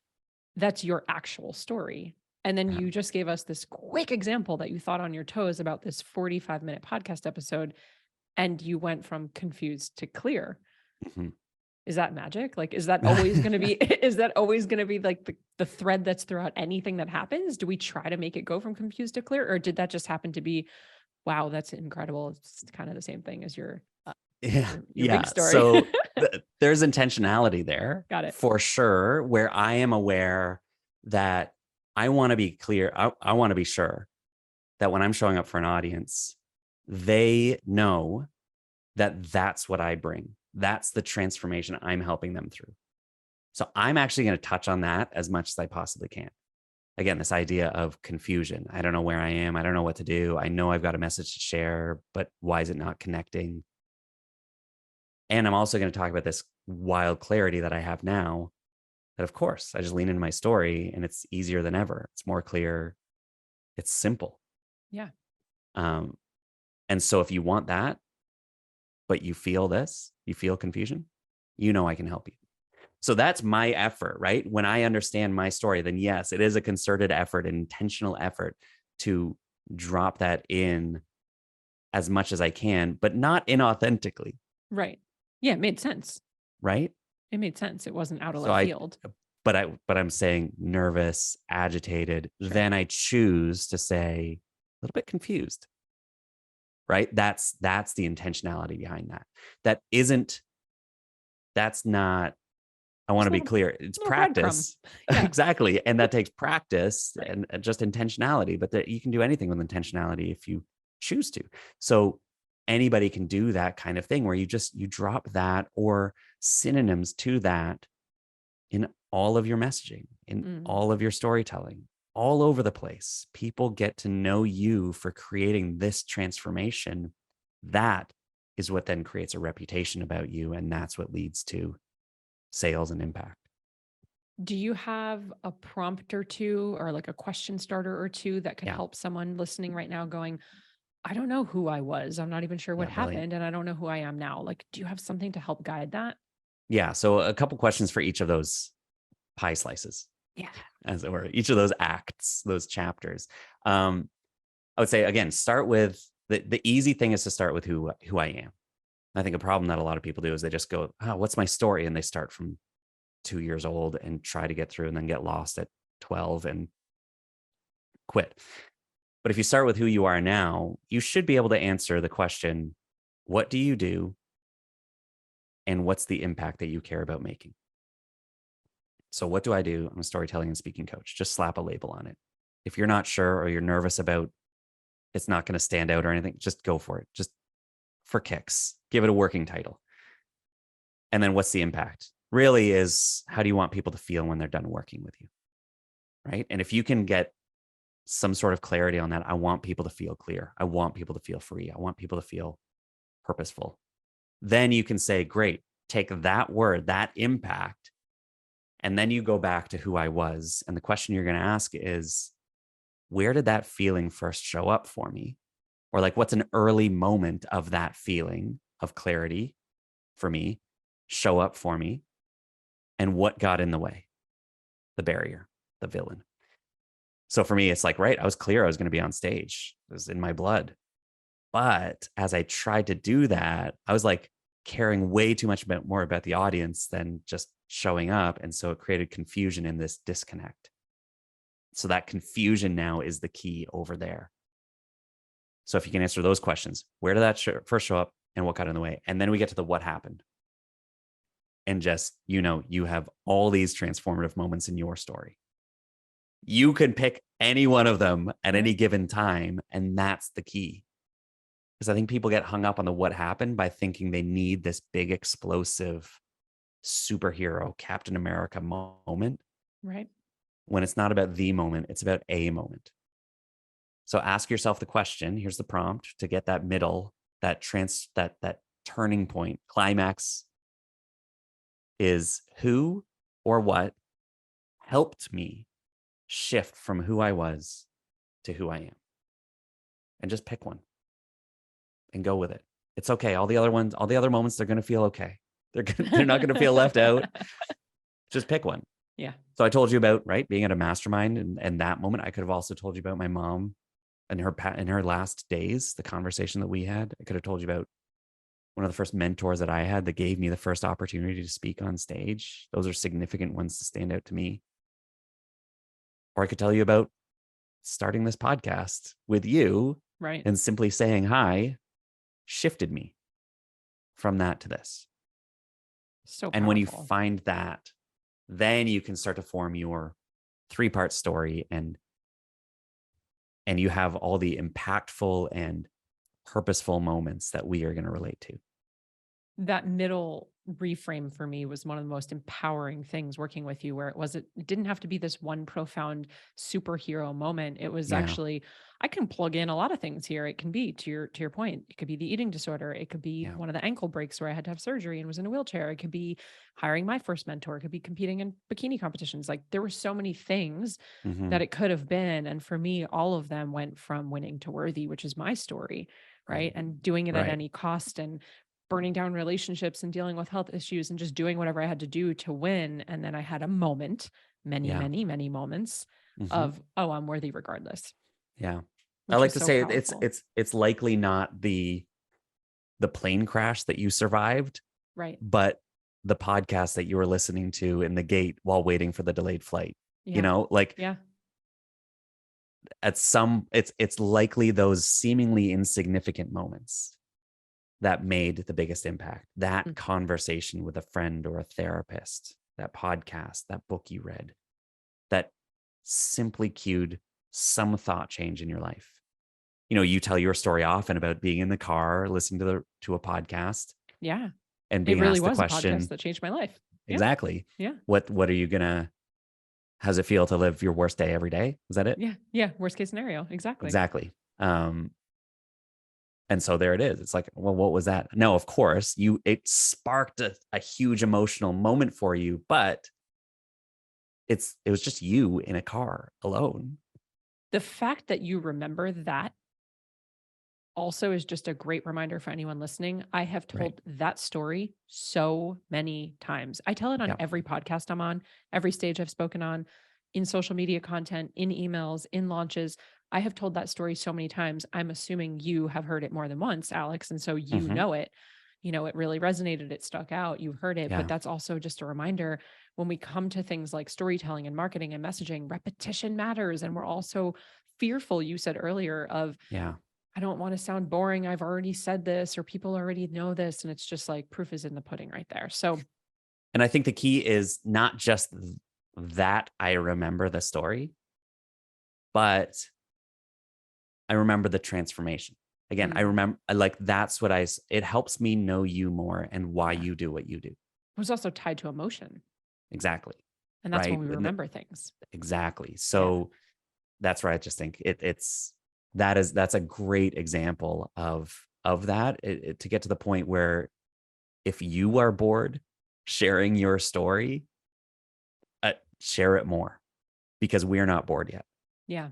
That's your actual story. And then Yeah. you just gave us this quick example that you thought on your toes about this 45-minute podcast episode, and you went from confused to clear. Hmm. Is that magic? Like, is that always going to be, is that always going to be like the thread that's throughout anything that happens? Do we try to make it go from confused to clear? Or did that just happen to be, wow, that's incredible. It's kind of the same thing as Yeah. your big Yeah. story. So there's intentionality there Got it. for sure, where I am aware that I want to be clear. I want to be sure that when I'm showing up for an audience, they know that that's what I bring. That's the transformation I'm helping them through. So I'm actually going to touch on that as much as I possibly can. Again, this idea of confusion. I don't know where I am. I don't know what to do. I know I've got a message to share, but why is it not connecting? And I'm also going to talk about this wild clarity that I have now, that of course I just lean into my story and it's easier than ever. It's more clear. It's simple. Yeah. Um, and so if you want that, but you feel this, you feel confusion, I can help you. So that's my effort, right? When I understand my story, then yes, it is a concerted effort, an intentional effort to drop that in as much as I can, but not inauthentically. Right. Yeah. It made sense. Right. It made sense. It wasn't out of So left field. but I'm saying nervous, agitated. Sure. Then I choose to say a little bit confused. Right. That's the intentionality behind that. That's not, I want to be clear. It's practice. Yeah. Exactly. And that takes practice Right. and just intentionality, but that you can do anything with intentionality if you choose to. So anybody can do that kind of thing where you drop that or synonyms to that in all of your messaging, in all of your storytelling, all over the place. People get to know you for creating this transformation. That is what then creates a reputation about you. And that's what leads to sales and impact. Do you have a prompt or two, or like a question starter or two that could help someone listening right now going, I don't know who I was. I'm not even sure what happened. And I don't know who I am now. Like, do you have something to help guide that? Yeah. So a couple questions for each of those pie slices. Yeah. As it were, each of those acts, those chapters. I would say, again, start with the easy thing is to start with who I am. I think a problem that a lot of people do is they just go, oh, what's my story? And they start from 2 years old and try to get through and then get lost at 12 and quit. But if you start with who you are now, you should be able to answer the question, what do you do? And what's the impact that you care about making? So what do I do? I'm a storytelling and speaking coach. Just slap a label on it. If you're not sure or you're nervous about it's not going to stand out or anything, just go for it. Just for kicks, give it a working title. And then what's the impact? Really is, how do you want people to feel when they're done working with you? Right. And if you can get some sort of clarity on that, I want people to feel clear. I want people to feel free. I want people to feel purposeful. Then you can say, great, take that word, that impact, and then you go back to who I was. And the question you're going to ask is, where did that feeling first show up for me? Or like, what's an early moment of that feeling of clarity for me show up for me? And what got in the way? The barrier, the villain. So for me, it's like, right, I was clear I was going to be on stage. It was in my blood. But as I tried to do that, I was like caring way too much more about the audience than just showing up. And so it created confusion in this disconnect. So that confusion now is the key over there. So if you can answer those questions, where did that first show up and what got in the way? And then we get to the what happened. And just, you have all these transformative moments in your story. You can pick any one of them at any given time. And that's the key. Because I think people get hung up on the what happened by thinking they need this big, explosive superhero Captain America moment. Right. When it's not about the moment, it's about a moment. So ask yourself the question. Here's the prompt to get that middle, that turning point, climax is who or what helped me shift from who I was to who I am. And just pick one and go with it. It's okay. All the other moments, they're going to feel okay. They're not going to feel left out. Just pick one. Yeah. So I told you about, right, being at a mastermind and that moment. I could have also told you about my mom and her last days, the conversation that we had. I could have told you about one of the first mentors that I had that gave me the first opportunity to speak on stage. Those are significant ones to stand out to me. Or I could tell you about starting this podcast with you, Right. and simply saying hi shifted me from that to this. So And when you powerful. find that, then you can start to form your 3-part story, and you have all the impactful and purposeful moments that we are going to relate to. That middle reframe for me was one of the most empowering things working with you, where it didn't have to be this one profound superhero moment. It was Yeah. actually, I can plug in a lot of things here. It can be, to your point, it could be the eating disorder. It could be Yeah. one of the ankle breaks where I had to have surgery and was in a wheelchair. It could be hiring my first mentor. It could be competing in bikini competitions. Like, there were so many things Mm-hmm. that it could have been. And for me, all of them went from winning to worthy, which is my story. Right. And doing it at Right. any cost, and burning down relationships and dealing with health issues and just doing whatever I had to do to win. And then I had a moment, many, Yeah. many, many moments Mm-hmm. of, oh, I'm worthy regardless. Yeah. I Which like was to so say powerful. it's likely not the plane crash that you survived, Right. but the podcast that you were listening to in the gate while waiting for the delayed flight. Yeah. Like, Yeah. it's likely those seemingly insignificant moments that made the biggest impact. That Mm. conversation with a friend or a therapist, that podcast, that book you read, that simply cued some thought change in your life. You tell your story often about being in the car, listening to a podcast, Yeah. and It being really asked the was a podcast question, that changed my life. Yeah. exactly, Yeah. what are you gonna, how's it feel to live your worst day every day? Is that it? Yeah. Yeah. Worst case scenario. Exactly. Exactly. And so there it is. It's like, well, what was that? No, of course, it sparked a huge emotional moment for you, but it was just you in a car alone. The fact that you remember that also is just a great reminder for anyone listening. I have Right. told that story so many times. I tell it on Yeah. every podcast I'm on, every stage I've spoken on, in social media content, in emails, in launches. I have told that story so many times. I'm assuming you have heard it more than once, Alex. And so you Hmm. know it. It really resonated, it stuck out, you heard it. But Yeah. that's also just a reminder, when we come to things like storytelling and marketing and messaging, repetition matters. And we're also fearful, you said earlier, of, Yeah. I don't want to sound boring. I've already said this, or people already know this. And it's just like, proof is in the pudding right there. So, And I think the key is not just that I remember the story, but I remember the transformation. Again, I remember, that's what it helps me know you more and why yeah, you do what you do. it was also tied to emotion. Exactly. And that's when Right. we remember things. Exactly. Yeah. So that's where I just think that's a great example of that, to get to the point where if you are bored sharing your story, share it more, because we're not bored yet. Yeah.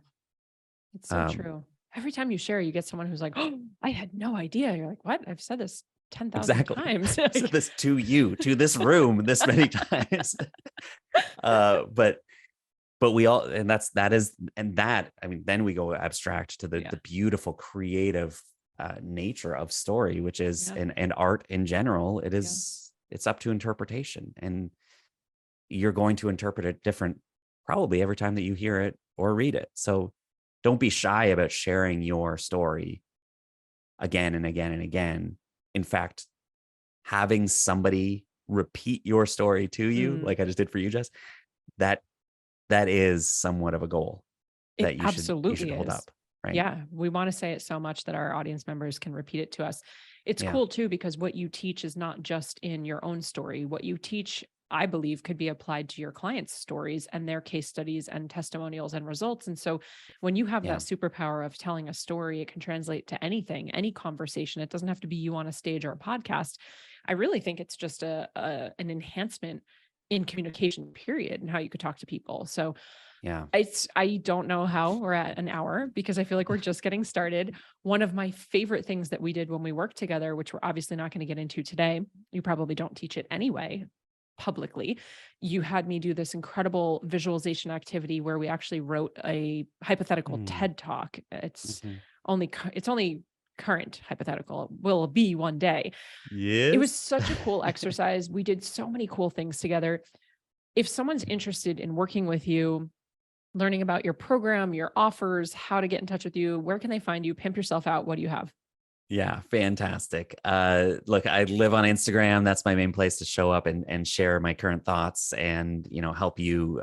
It's so Um, true. Every time you share, you get someone who's like, oh, I had no idea. You're like, what? I've said this 10,000 exactly. times. I said Like, this to you, to this room, this many times. But we all, and I mean, then we go abstract to yeah. the beautiful creative nature of story, which is, Yeah. and art in general. Yeah. It's up to interpretation, and you're going to interpret it different probably every time that you hear it or read it. So don't be shy about sharing your story again and again and again. In fact, having somebody repeat your story to you, Mm, like I just did for you, Jess, that is somewhat of a goal it that you should absolutely hold is. up. Right. Yeah. We want to say it so much that our audience members can repeat it to us. It's Yeah. cool too, because what you teach is not just in your own story. What you teach, I believe, could be applied to your clients' stories and their case studies and testimonials and results. And so when you have that Yeah. superpower of telling a story, it can translate to anything, any conversation. It doesn't have to be you on a stage or a podcast. I really think it's just an enhancement in communication, period, and how you could talk to people. So Yeah. I don't know how we're at an hour, because I feel like we're just getting started. One of my favorite things that we did when we worked together, which we're obviously not going to get into today, you probably don't teach it anyway publicly. You had me do this incredible visualization activity where we actually wrote a hypothetical Mm. TED talk. Mhm. It's only current hypothetical will be one day. It was Yes. such a cool exercise. We did so many cool things together. If someone's interested in working with you, learning about your program, your offers, how to get in touch with you, where can they find you? Pimp yourself out. What do you have? Yeah, fantastic. Look, I live on Instagram. That's my main place to show up and share my current thoughts and, help you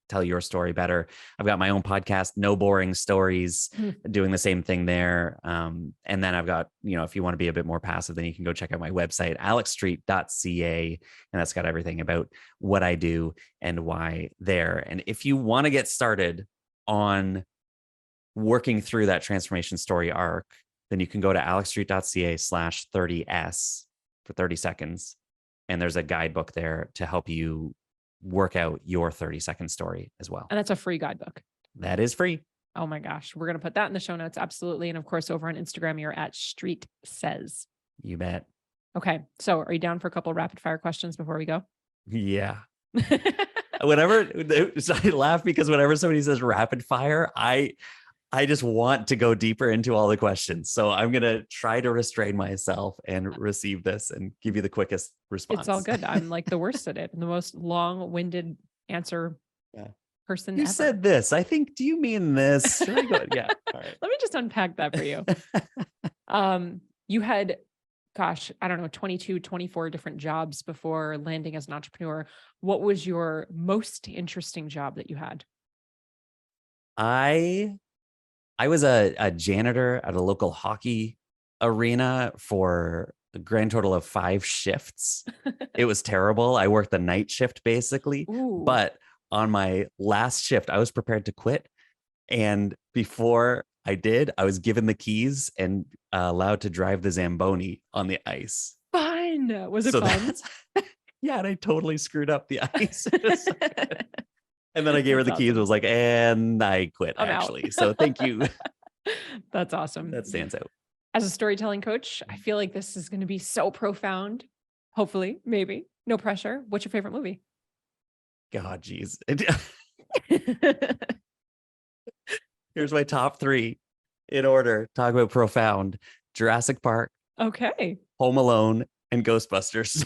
tell your story better. I've got my own podcast, No Boring Stories, doing the same thing there. And then I've got, if you want to be a bit more passive, then you can go check out my website, alexstreet.ca. And that's got everything about what I do and why there. And if you want to get started on working through that transformation story arc, then you can go to alexstreet.ca/30s for 30 seconds. And there's a guidebook there to help you work out your 30-second story as well. And that's a free guidebook. That is free. Oh my gosh. We're going to put that in the show notes. Absolutely. And of course, over on Instagram, you're at Street Says. You bet. Okay. So are you down for a couple rapid fire questions before we go? Yeah. Whenever I laugh because whenever somebody says rapid fire, I just want to go deeper into all the questions. So I'm going to try to restrain myself and receive this and give you the quickest response. It's all good. I'm like the worst at it. The most long-winded answer person you ever. Said this. I think, do you mean this? Yeah. All right. Let me just unpack that for you. You had, gosh, I don't know, 22, 24 different jobs before landing as an entrepreneur. What was your most interesting job that you had? I was a janitor at a local hockey arena for a grand total of 5 shifts. It was terrible. I worked the night shift basically. Ooh. But on my last shift, I was prepared to quit. And before I did, I was given the keys and allowed to drive the Zamboni on the ice. Fun. Was it fun? Yeah, and I totally screwed up the ice. And then I gave her the keys. I was like, and I quit actually. So thank you. That's awesome. That stands out. As a storytelling coach, I feel like this is going to be so profound. Hopefully, maybe. No pressure. What's your favorite movie? God, geez. Here's my top 3 in order. Talk about profound. Jurassic Park. Okay. Home Alone and Ghostbusters.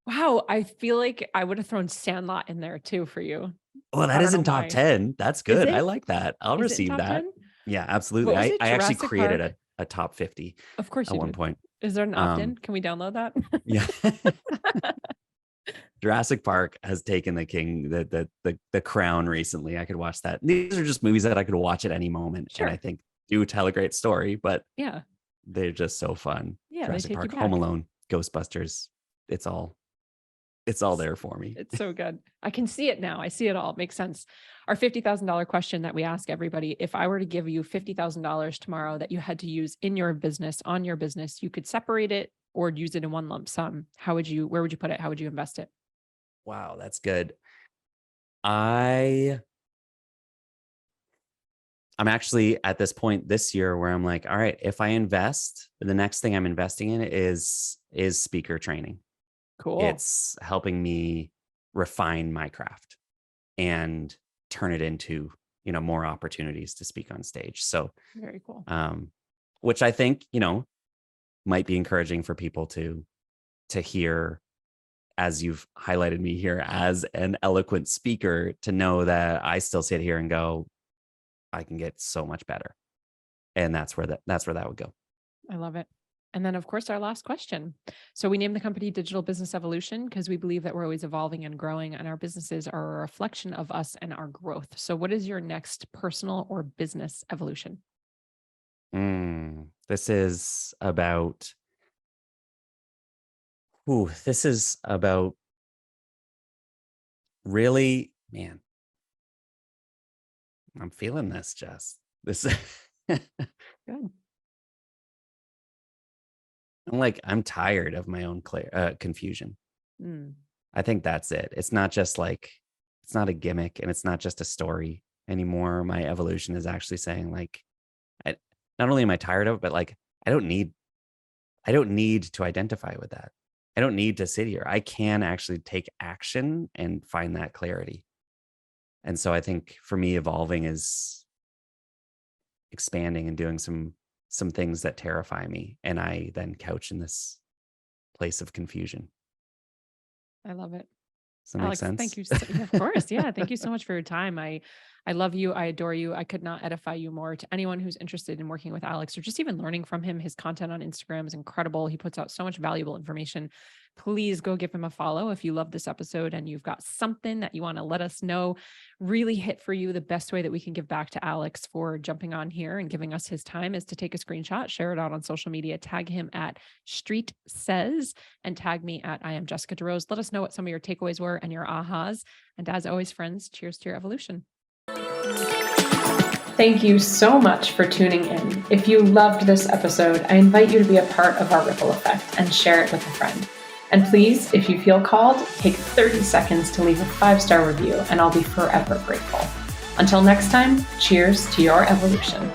Wow. I feel like I would have thrown Sandlot in there too for you. Well, that is in top 10. That's good. I like that. I'll receive that. 10? Yeah, absolutely. I actually created a top 50. Of course, at one point. Is there an opt-in? Can we download that? Yeah. Jurassic Park has taken the crown recently. I could watch that. These are just movies that I could watch at any moment, and I think do tell a great story. But yeah, they're just so fun. Yeah, Jurassic Park, Home Alone, Ghostbusters. It's all there for me. It's so good. I can see it now. I see it all. It makes sense. Our $50,000 question that we ask everybody: if I were to give you $50,000 tomorrow that you had to use in your business, on your business, you could separate it or use it in one lump sum. Where would you put it? How would you invest it? Wow, that's good. I'm actually at this point this year where I'm like, all right, if I invest, the next thing I'm investing in is speaker training. Cool. It's helping me refine my craft and turn it into, more opportunities to speak on stage. So very cool. Which I think, might be encouraging for people to hear, as you've highlighted me here as an eloquent speaker, to know that I still sit here and go, I can get so much better. And that's where that would go. I love it. And then, of course, our last question. So we named the company Digital Business Evolution because we believe that we're always evolving and growing, and our businesses are a reflection of us and our growth. So what is your next personal or business evolution? This is about really, man, I'm feeling this, Jess. This good. I'm tired of my own confusion. I think that's it. It's not just it's not a gimmick, and it's not just a story anymore. My evolution is actually saying not only am I tired of it, but I don't need to identify with that. I don't need to sit here. I can actually take action and find that clarity. And so I think for me, evolving is expanding and doing some some things that terrify me, and I then couch in this place of confusion. I love it. Does that make Alex, thank sense? you. Yeah, of course. Yeah. Thank you so much for your time. I love you. I adore you. I could not edify you more. To anyone who's interested in working with Alex or just even learning from him, his content on Instagram is incredible. He puts out so much valuable information. Please go give him a follow if you love this episode and you've got something that you want to let us know really hit for you. The best way that we can give back to Alex for jumping on here and giving us his time is to take a screenshot, share it out on social media, tag him at Street Says, and tag me at I am Jessica DeRose. Let us know what some of your takeaways were and your ahas. And as always, friends, cheers to your evolution. Thank you so much for tuning in. If you loved this episode, I invite you to be a part of our ripple effect and share it with a friend. And please, if you feel called, take 30 seconds to leave a 5-star review, and I'll be forever grateful. Until next time, cheers to your evolution.